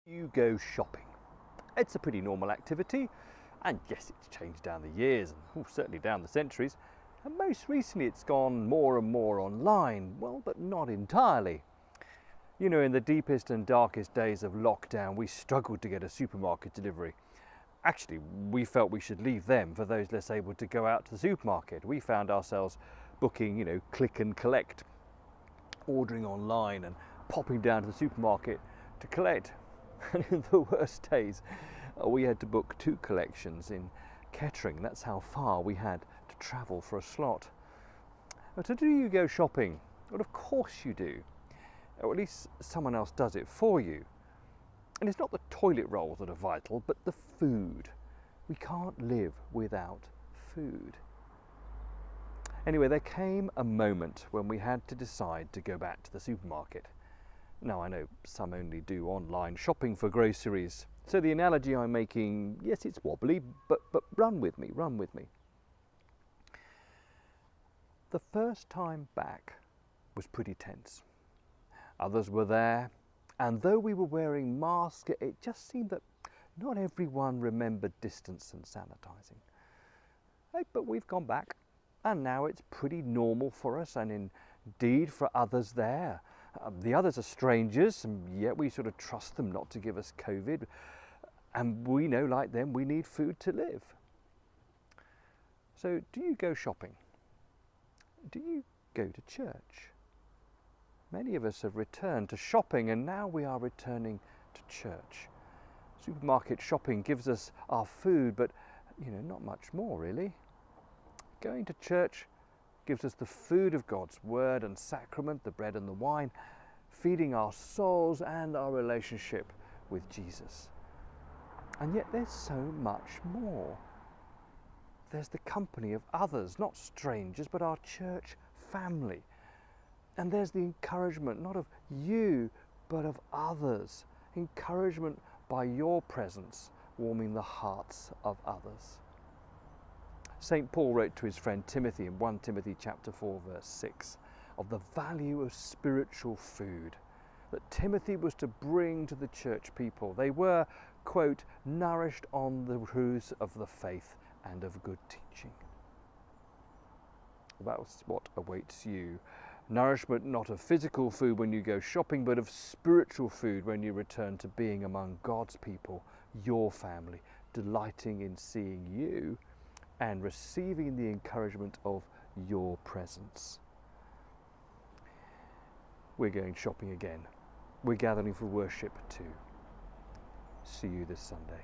You go shopping. It's a pretty normal activity, and yes, it's changed down the years and certainly down the centuries. And most recently, it's gone more and more online. Well, but not entirely. You know, in the deepest and darkest days of lockdown, we struggled to get a supermarket delivery. Actually, we felt we should leave them for those less able to go out to the supermarket. We found ourselves booking, click and collect, ordering online and popping down to the supermarket to collect. And in the worst days, we had to book 2 collections in Kettering. That's how far we had to travel for a slot. But do you go shopping? Well, of course you do. Or at least someone else does it for you. And it's not the toilet rolls that are vital, but the food. We can't live without food. Anyway, there came a moment when we had to decide to go back to the supermarket. Now, I know some only do online shopping for groceries, so the analogy I'm making, yes, it's wobbly, but run with me. The first time back was pretty tense. Others were there, and though we were wearing masks, it just seemed that not everyone remembered distance and sanitizing. Hey, but we've gone back, and now it's pretty normal for us, and indeed for others there. The others are strangers, and yet we sort of trust them not to give us COVID. And we know, like them, we need food to live. So do you go shopping? Do you go to church? Many of us have returned to shopping, and now we are returning to church. Supermarket shopping gives us our food, but not much more really. Going to church gives us the food of God's word and sacrament, the bread and the wine, feeding our souls and our relationship with Jesus. And yet there's so much more. There's the company of others, not strangers, but our church family. And there's the encouragement, not of you, but of others. Encouragement by your presence, warming the hearts of others. St. Paul wrote to his friend Timothy in 1 Timothy chapter 4 verse 6 of the value of spiritual food that Timothy was to bring to the church people. They were, quote, nourished on the truths of the faith and of good teaching. That's what awaits you. Nourishment not of physical food when you go shopping, but of spiritual food when you return to being among God's people, your family, delighting in seeing you and receiving the encouragement of your presence. We're going shopping again. We're gathering for worship too. See you this Sunday.